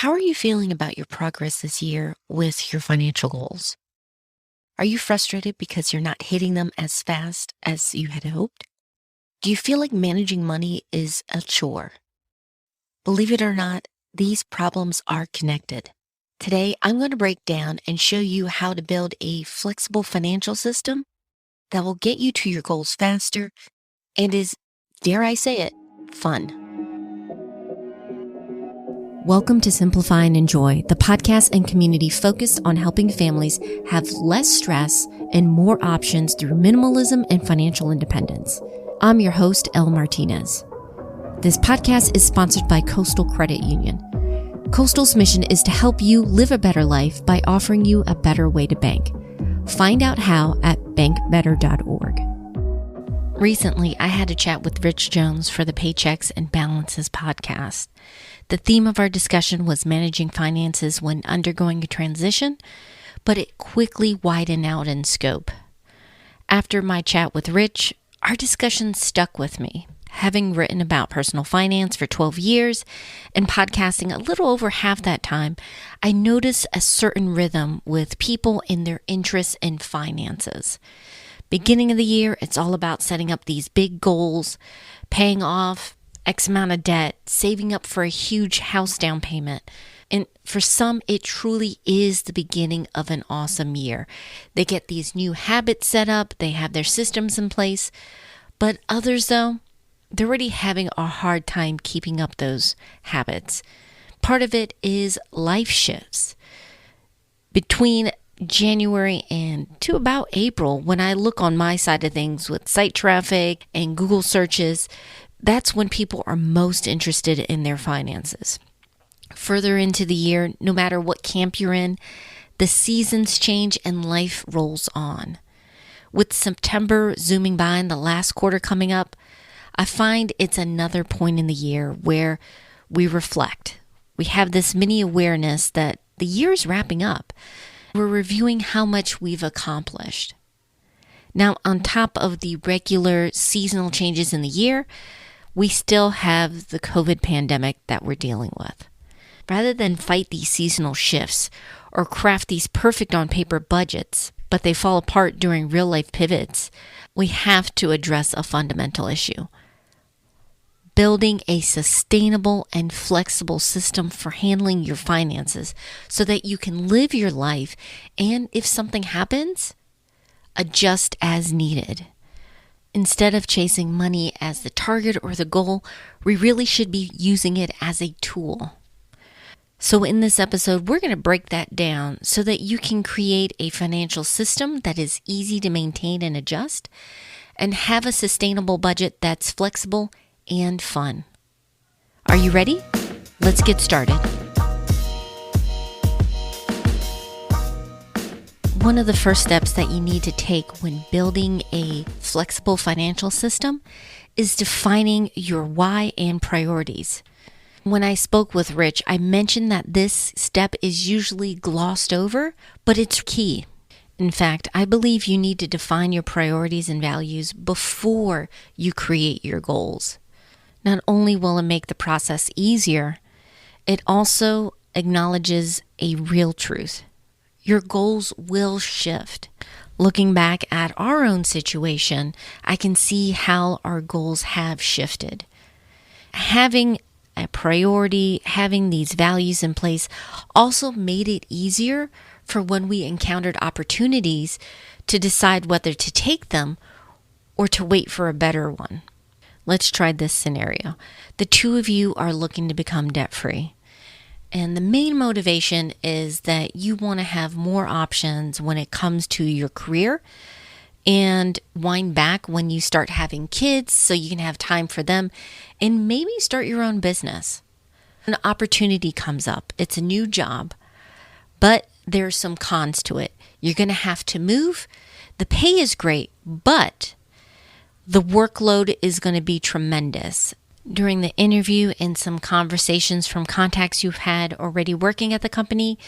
How are you feeling about your progress this year with your financial goals? Are you frustrated because you're not hitting them as fast as you had hoped? Do you feel like managing money is a chore? Believe it or not, these problems are connected. Today, I'm going to break down and show you how to build a flexible financial system that will get you to your goals faster and is, dare I say it, fun. Welcome to Simplify and Enjoy, the podcast and community focused on helping families have less stress and more options through minimalism and financial independence. I'm your host, Elle Martinez. This podcast is sponsored by Coastal Credit Union. Coastal's mission is to help you live a better life by offering you a better way to bank. Find out how at bankbetter.org. Recently, I had a chat with Rich Jones for the Paychecks and Balances podcast. The theme of our discussion was managing finances when undergoing a transition, but it quickly widened out in scope. After my chat with Rich, our discussion stuck with me. Having written about personal finance for 12 years and podcasting a little over half that time, I noticed a certain rhythm with people in their interests in finances. Beginning of the year, it's all about setting up these big goals, paying off X amount of debt, saving up for a huge house down payment. And for some, it truly is the beginning of an awesome year. They get these new habits set up, they have their systems in place. But others, though, they're already having a hard time keeping up those habits. Part of it is life shifts. Between January and to about April, when I look on my side of things with site traffic and Google searches, that's when people are most interested in their finances. Further into the year, no matter what camp you're in, the seasons change and life rolls on. With September zooming by and the last quarter coming up, I find it's another point in the year where we reflect. We have this mini awareness that the year is wrapping up. We're reviewing how much we've accomplished. Now, on top of the regular seasonal changes in the year, we still have the COVID pandemic that we're dealing with. Rather than fight these seasonal shifts or craft these perfect on paper budgets, but they fall apart during real life pivots, we have to address a fundamental issue. Building a sustainable and flexible system for handling your finances so that you can live your life and if something happens, adjust as needed. Instead of chasing money as the target or the goal, we really should be using it as a tool. So in this episode, we're going to break that down so that you can create a financial system that is easy to maintain and adjust and have a sustainable budget that's flexible and fun. Are you ready? Let's get started. One of the first steps that you need to take when building a flexible financial system is defining your why and priorities. When I spoke with Rich, I mentioned that this step is usually glossed over, but it's key. In fact, I believe you need to define your priorities and values before you create your goals. Not only will it make the process easier, it also acknowledges a real truth. Your goals will shift. Looking back at our own situation, I can see how our goals have shifted. Having a priority, having these values in place also made it easier for when we encountered opportunities to decide whether to take them or to wait for a better one. Let's try this scenario. The two of you are looking to become debt-free. And the main motivation is that you want to have more options when it comes to your career and wind back when you start having kids so you can have time for them and maybe start your own business. An opportunity comes up. It's a new job, but there's some cons to it. You're going to have to move. The pay is great, but the workload is going to be tremendous. During the interview and some conversations from contacts you've had already working at the company,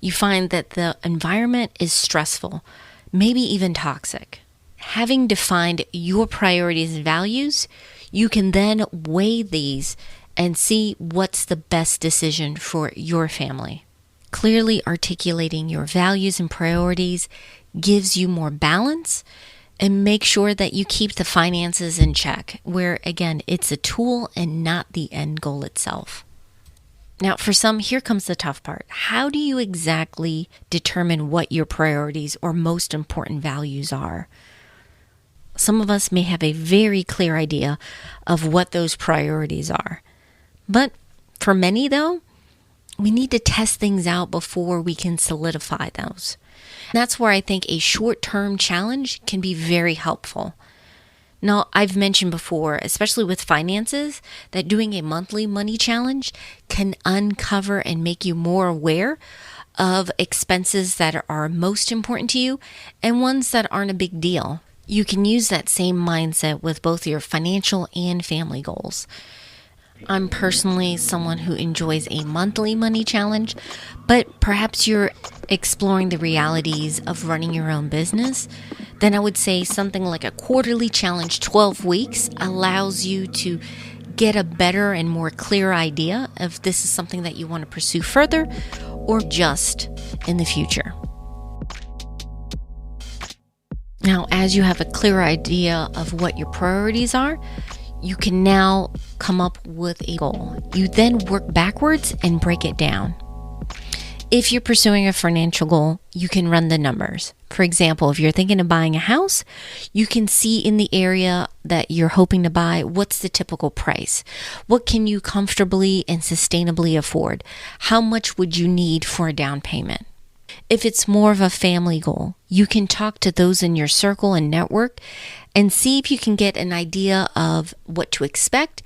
you find that the environment is stressful, maybe even toxic. Having defined your priorities and values, you can then weigh these and see what's the best decision for your family. Clearly articulating your values and priorities gives you more balance, and make sure that you keep the finances in check, where again, it's a tool and not the end goal itself. Now, for some, here comes the tough part. How do you exactly determine what your priorities or most important values are? Some of us may have a very clear idea of what those priorities are. But for many, though, we need to test things out before we can solidify those. That's where I think a short-term challenge can be very helpful. Now, I've mentioned before, especially with finances, that doing a monthly money challenge can uncover and make you more aware of expenses that are most important to you and ones that aren't a big deal. You can use that same mindset with both your financial and family goals. I'm personally someone who enjoys a monthly money challenge, but perhaps you're exploring the realities of running your own business. Then I would say something like a quarterly challenge, 12 weeks, allows you to get a better and more clear idea if this is something that you want to pursue further or just in the future. Now, as you have a clear idea of what your priorities are, you can now come up with a goal. You then work backwards and break it down. If you're pursuing a financial goal, you can run the numbers. For example, if you're thinking of buying a house, you can see in the area that you're hoping to buy, what's the typical price? What can you comfortably and sustainably afford? How much would you need for a down payment? If it's more of a family goal, you can talk to those in your circle and network and see if you can get an idea of what to expect.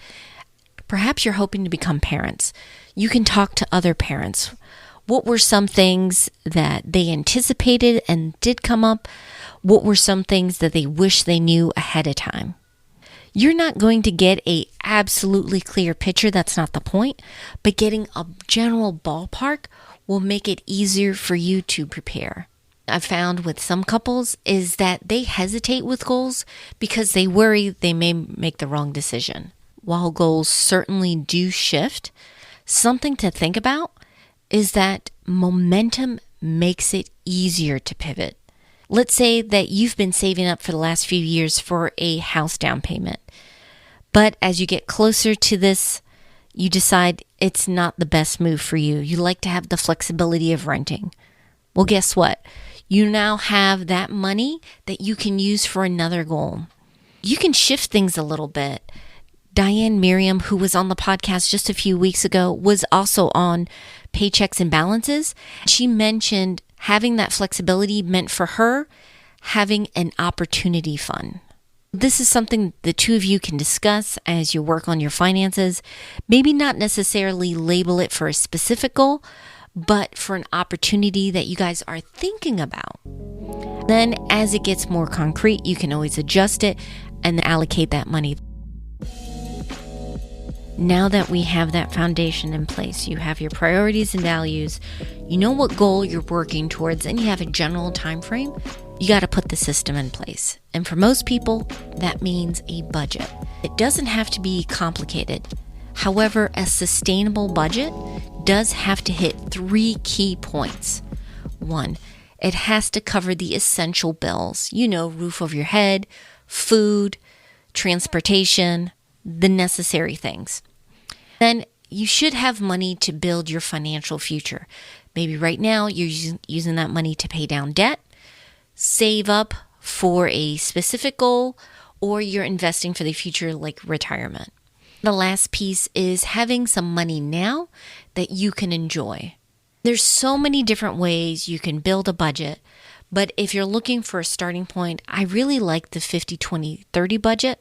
Perhaps you're hoping to become parents. You can talk to other parents. What were some things that they anticipated and did come up? What were some things that they wish they knew ahead of time? You're not going to get a absolutely clear picture. That's not the point. But getting a general ballpark will make it easier for you to prepare. I've found with some couples is that they hesitate with goals because they worry they may make the wrong decision. While goals certainly do shift, something to think about is that momentum makes it easier to pivot. Let's say that you've been saving up for the last few years for a house down payment. But as you get closer to this, you decide it's not the best move for you. You like to have the flexibility of renting. Well, guess what? You now have that money that you can use for another goal. You can shift things a little bit. Diane Miriam, who was on the podcast just a few weeks ago, was also on Paychecks and Balances. She mentioned having that flexibility meant for her having an opportunity fund. This is something the two of you can discuss as you work on your finances. Maybe not necessarily label it for a specific goal, but for an opportunity that you guys are thinking about. Then as it gets more concrete, you can always adjust it and allocate that money. Now that we have that foundation in place, you have your priorities and values, you know what goal you're working towards, and you have a general time frame, you got to put the system in place. And for most people, that means a budget. It doesn't have to be complicated. However, a sustainable budget does have to hit 3 key points. 1, it has to cover the essential bills. Roof over your head, food, transportation, the necessary things. Then you should have money to build your financial future. Maybe right now you're using that money to pay down debt, save up for a specific goal, or you're investing for the future like retirement. The last piece is having some money now that you can enjoy. There's so many different ways you can build a budget, but if you're looking for a starting point, I really like the 50-20-30 budget.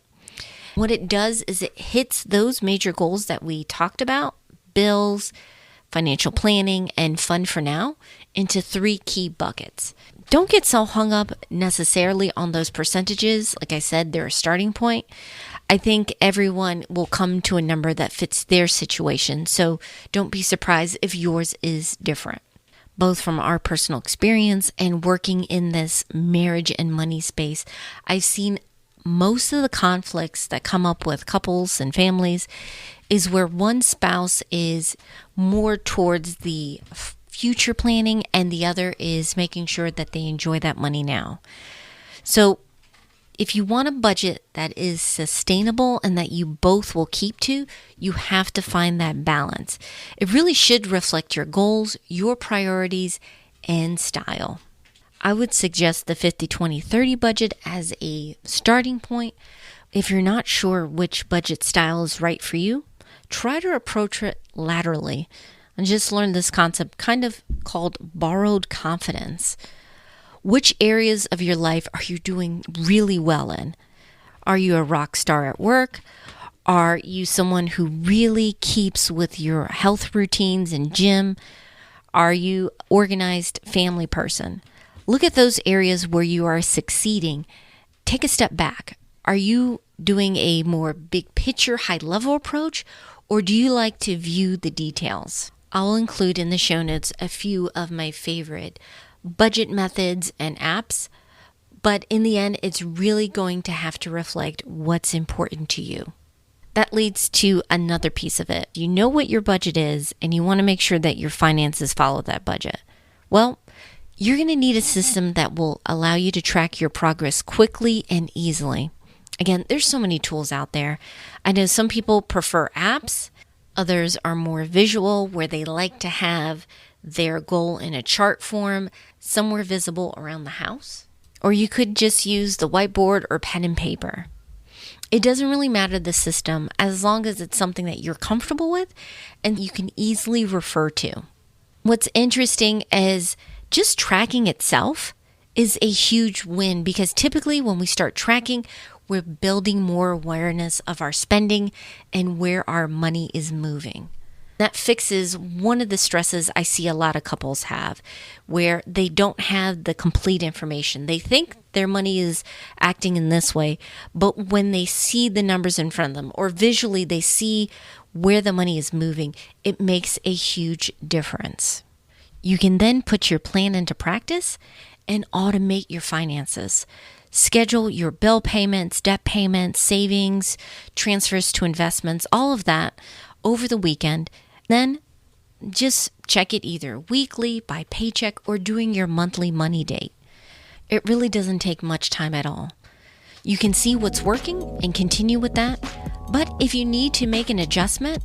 What it does is it hits those major goals that we talked about, bills, financial planning, and fun for now, into 3 key buckets. Don't get so hung up necessarily on those percentages. Like I said, they're a starting point. I think everyone will come to a number that fits their situation. So don't be surprised if yours is different. Both from our personal experience and working in this marriage and money space, I've seen most of the conflicts that come up with couples and families is where one spouse is more towards the future planning and the other is making sure that they enjoy that money now. So if you want a budget that is sustainable and that you both will keep to, you have to find that balance. It really should reflect your goals, your priorities, and style. I would suggest the 50-20-30 budget as a starting point. If you're not sure which budget style is right for you, try to approach it laterally. I just learned this concept kind of called borrowed confidence. Which areas of your life are you doing really well in? Are you a rock star at work? Are you someone who really keeps with your health routines and gym? Are you an organized family person? Look at those areas where you are succeeding. Take a step back. Are you doing a more big picture, high level approach, or do you like to view the details? I'll include in the show notes a few of my favorite budget methods and apps, but in the end, it's really going to have to reflect what's important to you. That leads to another piece of it. You know what your budget is, and you want to make sure that your finances follow that budget. Well, you're going to need a system that will allow you to track your progress quickly and easily. Again, there's so many tools out there. I know some people prefer apps. Others are more visual, where they like to have their goal in a chart form somewhere visible around the house. Or you could just use the whiteboard or pen and paper. It doesn't really matter the system as long as it's something that you're comfortable with and you can easily refer to. What's interesting is just tracking itself is a huge win, because typically when we start tracking, we're building more awareness of our spending and where our money is moving. That fixes one of the stresses I see a lot of couples have, where they don't have the complete information. They think their money is acting in this way, but when they see the numbers in front of them or visually they see where the money is moving, it makes a huge difference. You can then put your plan into practice and automate your finances. Schedule your bill payments, debt payments, savings, transfers to investments, all of that over the weekend. Then just check it either weekly, by paycheck, or doing your monthly money date. It really doesn't take much time at all. You can see what's working and continue with that. But if you need to make an adjustment,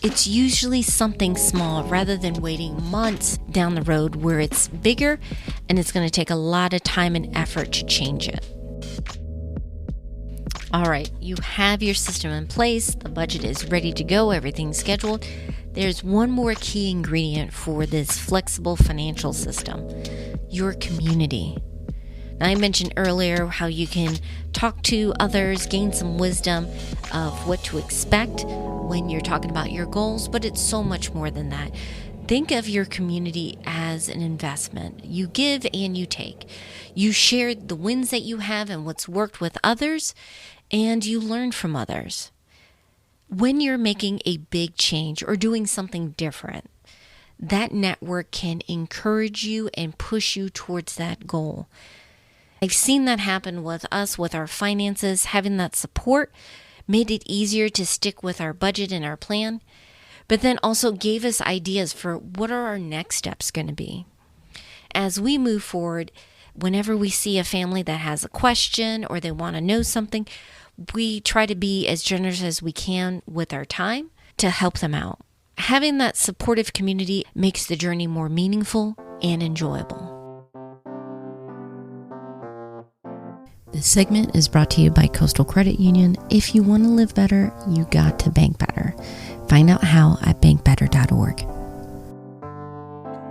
it's usually something small rather than waiting months down the road where it's bigger and it's going to take a lot of time and effort to change it. All right, you have your system in place. The budget is ready to go. Everything's scheduled. There's one more key ingredient for this flexible financial system: your community. Now, I mentioned earlier how you can talk to others, gain some wisdom of what to expect when you're talking about your goals, but it's so much more than that. Think of your community as an investment. You give and you take. You share the wins that you have and what's worked with others, and you learn from others. When you're making a big change or doing something different, that network can encourage you and push you towards that goal. I've seen that happen with us, with our finances. Having that support made it easier to stick with our budget and our plan, but then also gave us ideas for what are our next steps going to be. As we move forward, whenever we see a family that has a question or they want to know something, we try to be as generous as we can with our time to help them out. Having that supportive community makes the journey more meaningful and enjoyable. This segment is brought to you by Coastal Credit Union. If you want to live better, you got to bank better. Find out how at bankbetter.org.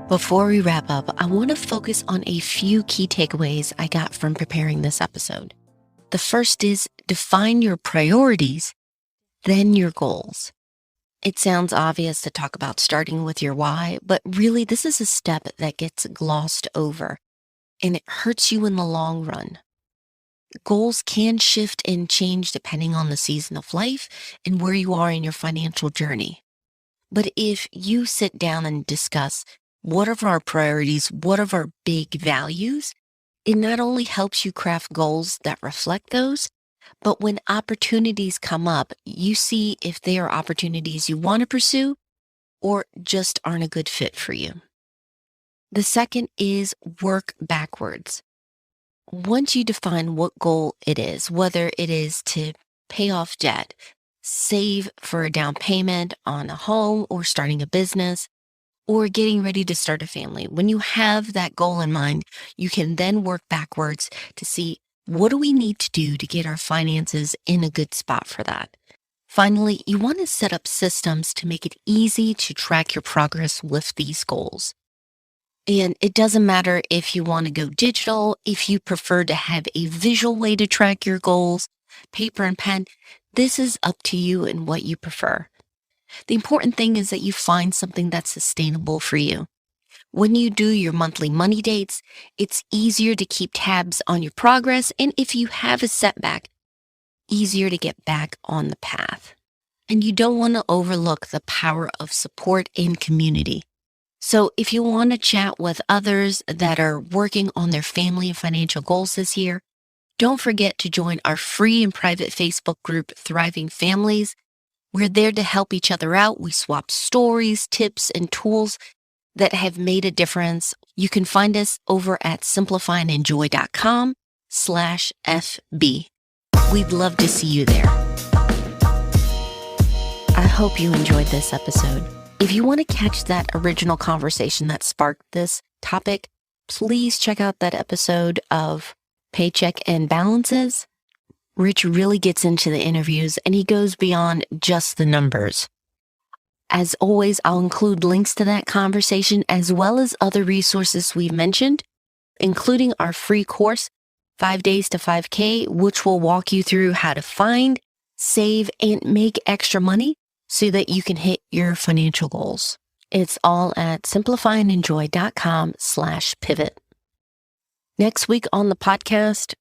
Before we wrap up, I want to focus on a few key takeaways I got from preparing this episode. The first is define your priorities, then your goals. It sounds obvious to talk about starting with your why, but really this is a step that gets glossed over, and it hurts you in the long run. Goals can shift and change depending on the season of life and where you are in your financial journey. But if you sit down and discuss what are our priorities, what are our big values, it not only helps you craft goals that reflect those, But when opportunities come up, you see if they are opportunities you want to pursue or just aren't a good fit for you. The second is work backwards. Once you define what goal it is, whether it is to pay off debt, save for a down payment on a home or starting a business, or getting ready to start a family, when you have that goal in mind, you can then work backwards to see what do we need to do to get our finances in a good spot for that. Finally, you want to set up systems to make it easy to track your progress with these goals. And it doesn't matter if you want to go digital, if you prefer to have a visual way to track your goals, paper and pen, this is up to you and what you prefer. The important thing is that you find something that's sustainable for you. When you do your monthly money dates, it's easier to keep tabs on your progress, and if you have a setback, easier to get back on the path. And you don't want to overlook the power of support in community. So if you want to chat with others that are working on their family and financial goals this year, don't forget to join our free and private Facebook group, Thriving Families. We're there to help each other out. We swap stories, tips, and tools that have made a difference. You can find us over at simplifyingenjoy.com/FB. We'd love to see you there. I hope you enjoyed this episode. If you want to catch that original conversation that sparked this topic, please check out that episode of Paycheck and Balances. Rich really gets into the interviews and he goes beyond just the numbers. As always, I'll include links to that conversation as well as other resources we've mentioned, including our free course, 5 Days to 5K, which will walk you through how to find, save, and make extra money so that you can hit your financial goals. It's all at simplifyingenjoy.com/pivot. Next week on the podcast,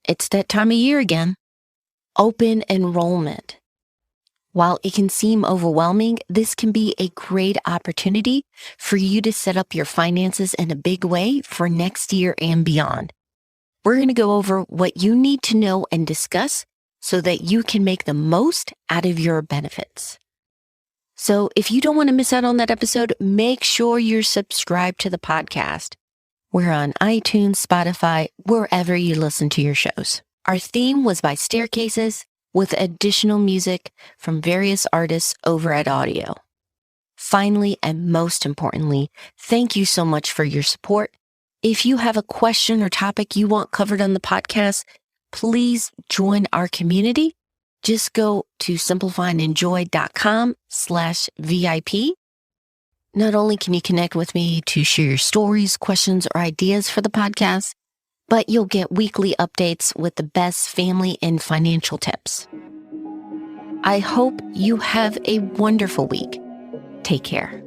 it's that time of year again. Open enrollment. While it can seem overwhelming, this can be a great opportunity for you to set up your finances in a big way for next year and beyond. We're going to go over what you need to know and discuss so that you can make the most out of your benefits. So if you don't want to miss out on that episode, make sure you're subscribed to the podcast. We're on iTunes, Spotify, wherever you listen to your shows. Our theme was by Staircases, with additional music from various artists over at Audio. Finally, and most importantly, thank you so much for your support. If you have a question or topic you want covered on the podcast, please join our community. Just go to simplifyingenjoy.com/VIP. Not only can you connect with me to share your stories, questions, or ideas for the podcast, but you'll get weekly updates with the best family and financial tips. I hope you have a wonderful week. Take care.